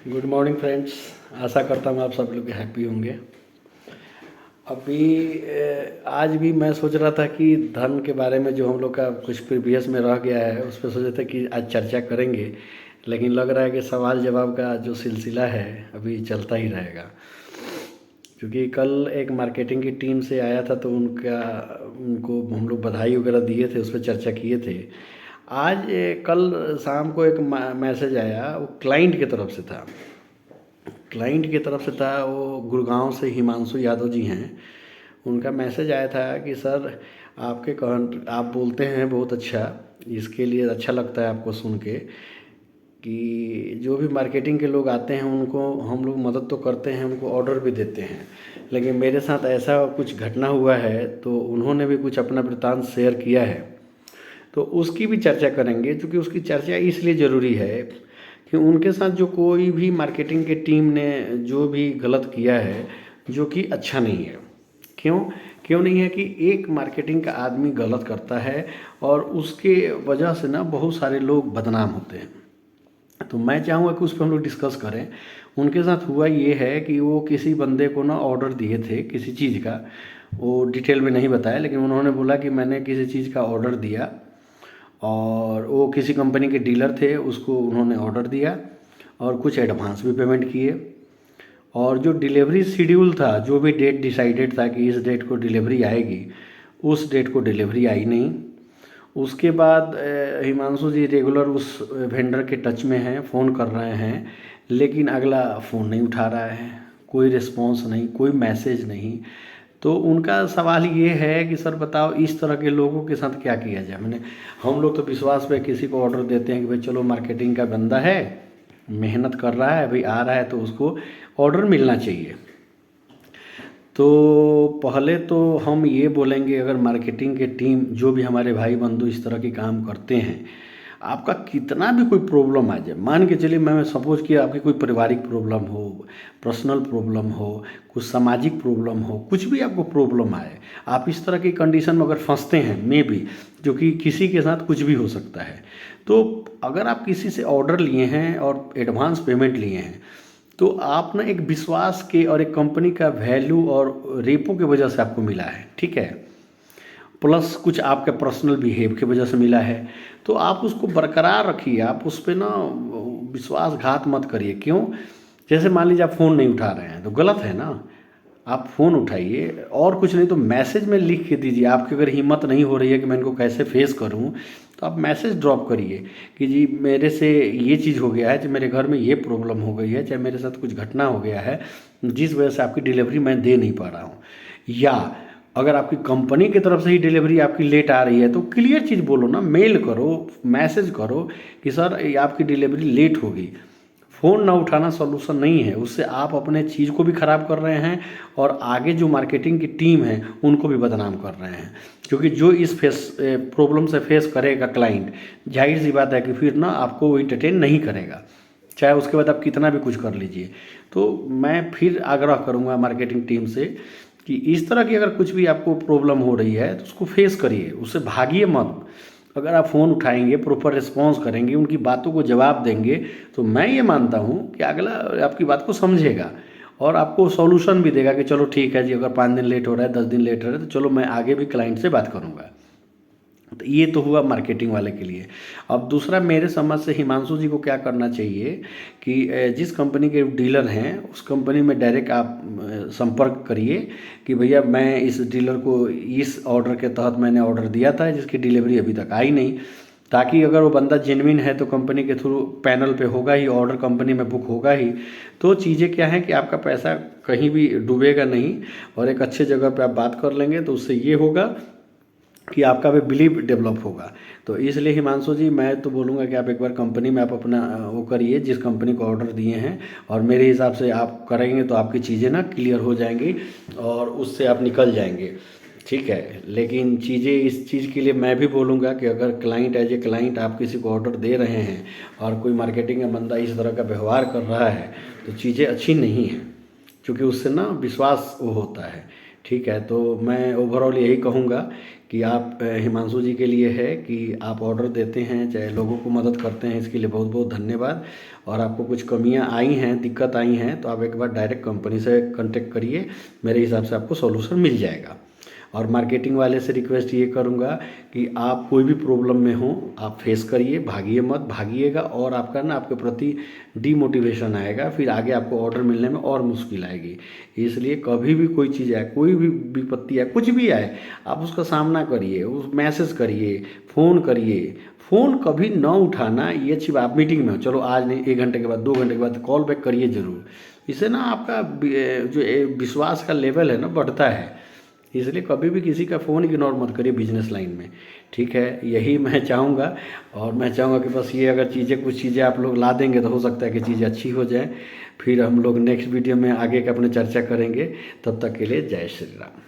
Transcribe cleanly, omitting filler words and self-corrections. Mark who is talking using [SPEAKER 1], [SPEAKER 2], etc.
[SPEAKER 1] Good morning friends. आशा करता हूँ आप सब लोग हैप्पी होंगे। अभी आज भी मैं सोच रहा था कि धन के बारे में जो हम लोग का कुछ प्रीवियस में रह गया है उस पर सोचे थे कि आज चर्चा करेंगे, लेकिन लग रहा है कि सवाल जवाब का जो सिलसिला है अभी चलता ही रहेगा। क्योंकि कल एक मार्केटिंग की टीम से आया था तो उनको हम लोग बधाई वगैरह दिए थे, उस पर चर्चा किए थे। आज कल शाम को एक मैसेज आया, वो क्लाइंट की तरफ से था। वो गुड़गांव से हिमांशु यादव जी हैं। उनका मैसेज आया था कि सर आप बोलते हैं बहुत अच्छा, इसके लिए अच्छा लगता है आपको सुन के कि जो भी मार्केटिंग के लोग आते हैं उनको हम लोग मदद तो करते हैं, उनको ऑर्डर भी देते हैं, लेकिन मेरे साथ ऐसा कुछ घटना हुआ है तो उन्होंने भी कुछ अपना वृत्तांत शेयर किया है, तो उसकी भी चर्चा करेंगे। क्योंकि उसकी चर्चा इसलिए ज़रूरी है कि उनके साथ जो कोई भी मार्केटिंग के टीम ने जो भी गलत किया है, जो कि अच्छा नहीं है। क्यों क्यों नहीं है कि एक मार्केटिंग का आदमी गलत करता है और उसके वजह से ना बहुत सारे लोग बदनाम होते हैं। तो मैं चाहूँगा कि उस पर हम लोग डिस्कस करें। उनके साथ हुआ ये है कि वो किसी बंदे को ना ऑर्डर दिए थे किसी चीज़ का, वो डिटेल में नहीं बताया, लेकिन उन्होंने बोला कि मैंने किसी चीज़ का ऑर्डर दिया और वो किसी कंपनी के डीलर थे, उसको उन्होंने ऑर्डर दिया और कुछ एडवांस भी पेमेंट किए। और जो डिलीवरी शेड्यूल था, जो भी डेट डिसाइडेड था कि इस डेट को डिलीवरी आएगी, उस डेट को डिलीवरी आई नहीं। उसके बाद हिमांशु जी रेगुलर उस वेंडर के टच में हैं, फ़ोन कर रहे हैं, लेकिन अगला फ़ोन नहीं उठा रहा है, कोई रिस्पॉन्स नहीं, कोई मैसेज नहीं। तो उनका सवाल ये है कि सर बताओ इस तरह के लोगों के साथ क्या किया जाए। मैंने हम लोग तो विश्वास पे किसी को ऑर्डर देते हैं कि भाई चलो मार्केटिंग का बंदा है, मेहनत कर रहा है, भाई आ रहा है तो उसको ऑर्डर मिलना चाहिए। तो पहले तो हम ये बोलेंगे, अगर मार्केटिंग के टीम जो भी हमारे भाई बंधु इस तरह के काम करते हैं, आपका कितना भी कोई प्रॉब्लम आ जाए, मान के चलिए मैं सपोज कि आपकी कोई पारिवारिक प्रॉब्लम हो, पर्सनल प्रॉब्लम हो, कुछ सामाजिक प्रॉब्लम हो, कुछ भी आपको प्रॉब्लम आए, आप इस तरह की कंडीशन में अगर फंसते हैं, मे बी जो कि किसी के साथ कुछ भी हो सकता है, तो अगर आप किसी से ऑर्डर लिए हैं और एडवांस पेमेंट लिए हैं, तो आप ना एक विश्वास के और एक कंपनी का वैल्यू और रेपो की वजह से आपको मिला है, ठीक है, प्लस कुछ आपके पर्सनल बिहेव की वजह से मिला है, तो आप उसको बरकरार रखिए। आप उस पर ना विश्वासघात मत करिए। क्यों? जैसे मान लीजिए आप फ़ोन नहीं उठा रहे हैं तो गलत है ना, आप फ़ोन उठाइए, और कुछ नहीं तो मैसेज में लिख के दीजिए। आपकी अगर हिम्मत नहीं हो रही है कि मैं इनको कैसे फेस करूं, तो आप मैसेज ड्रॉप करिए कि जी मेरे से ये चीज़ हो गया है, चाहे मेरे घर में ये प्रॉब्लम हो गई है, चाहे मेरे साथ कुछ घटना हो गया है जिस वजह से आपकी डिलीवरी मैं दे नहीं पा रहा हूँ। या अगर आपकी कंपनी की तरफ से ही डिलीवरी आपकी लेट आ रही है तो क्लियर चीज़ बोलो ना, मेल करो, मैसेज करो कि सर ये आपकी डिलीवरी लेट होगी। फ़ोन ना उठाना सॉल्यूशन नहीं है, उससे आप अपने चीज़ को भी ख़राब कर रहे हैं और आगे जो मार्केटिंग की टीम है उनको भी बदनाम कर रहे हैं। क्योंकि जो इस प्रॉब्लम से फेस करेगा क्लाइंट, जाहिर सी बात है कि फिर ना आपको वो इंटरटेन नहीं करेगा, चाहे उसके बाद आप कितना भी कुछ कर लीजिए। तो मैं फिर आग्रह करूँगा मार्केटिंग टीम से कि इस तरह की अगर कुछ भी आपको प्रॉब्लम हो रही है तो उसको फेस करिए, उससे भागिए मत। अगर आप फ़ोन उठाएंगे, प्रॉपर रिस्पॉन्स करेंगे, उनकी बातों को जवाब देंगे, तो मैं ये मानता हूँ कि अगला आपकी बात को समझेगा और आपको सॉल्यूशन भी देगा कि चलो ठीक है जी, अगर 5 दिन लेट हो रहा है, 10 दिन लेट हो रहा है, तो चलो मैं आगे भी क्लाइंट से बात करूँगा। तो ये तो हुआ मार्केटिंग वाले के लिए। अब दूसरा, मेरे समझ से हिमांशु जी को क्या करना चाहिए कि जिस कंपनी के डीलर हैं उस कंपनी में डायरेक्ट आप संपर्क करिए कि भैया मैं इस डीलर को इस ऑर्डर के तहत मैंने ऑर्डर दिया था जिसकी डिलीवरी अभी तक आई नहीं, ताकि अगर वो बंदा जेन्युइन है तो कंपनी के थ्रू पैनल पे होगा ही, ऑर्डर कंपनी में बुक होगा ही। तो चीज़ें क्या है कि आपका पैसा कहीं भी डूबेगा नहीं और एक अच्छे जगह पे आप बात कर लेंगे, तो उससे ये होगा कि आपका भी बिलीव डेवलप होगा। तो इसलिए हिमांशु जी मैं तो बोलूँगा कि आप एक बार कंपनी में आप अपना वो करिए जिस कंपनी को ऑर्डर दिए हैं, और मेरे हिसाब से आप करेंगे तो आपकी चीज़ें ना क्लियर हो जाएंगी और उससे आप निकल जाएंगे, ठीक है। लेकिन चीज़ें इस चीज़ के लिए मैं भी बोलूँगा कि अगर क्लाइंट एज ए क्लाइंट आप किसी को ऑर्डर दे रहे हैं और कोई मार्केटिंग का बंदा इस तरह का व्यवहार कर रहा है तो चीज़ें अच्छी नहीं हैं, क्योंकि उससे ना विश्वास वो होता है, ठीक है। तो मैं ओवरऑल यही कहूँगा कि आप हिमांशु जी के लिए है कि आप ऑर्डर देते हैं, चाहे लोगों को मदद करते हैं, इसके लिए बहुत बहुत धन्यवाद। और आपको कुछ कमियां आई हैं, दिक्कत आई हैं, तो आप एक बार डायरेक्ट कंपनी से कांटेक्ट करिए, मेरे हिसाब से आपको सॉल्यूशन मिल जाएगा। और मार्केटिंग वाले से रिक्वेस्ट ये करूँगा कि आप कोई भी प्रॉब्लम में हो आप फेस करिए, भागिए मत, भागिएगा और आपका ना आपके प्रति डीमोटिवेशन आएगा, फिर आगे आपको ऑर्डर मिलने में और मुश्किल आएगी। इसलिए कभी भी कोई चीज़ आए, कोई भी विपत्ति आए, कुछ भी आए, आप उसका सामना करिए, उस मैसेज करिए, फ़ोन करिए। फ़ोन कभी न उठाना, ये अच्छी बात। आप मीटिंग में हो, चलो आज नहीं, 1 घंटे के बाद, 2 घंटे के बाद कॉल बैक करिए ज़रूर। इससे ना आपका जो विश्वास का लेवल है ना बढ़ता है। इसलिए कभी भी किसी का फ़ोन इग्नोर मत करिए बिजनेस लाइन में, ठीक है। यही मैं चाहूँगा। और मैं चाहूँगा कि बस ये अगर चीज़ें, कुछ चीज़ें आप लोग ला देंगे तो हो सकता है कि चीज़ें अच्छी हो जाए। फिर हम लोग नेक्स्ट वीडियो में आगे का अपने चर्चा करेंगे। तब तक के लिए जय श्री राम।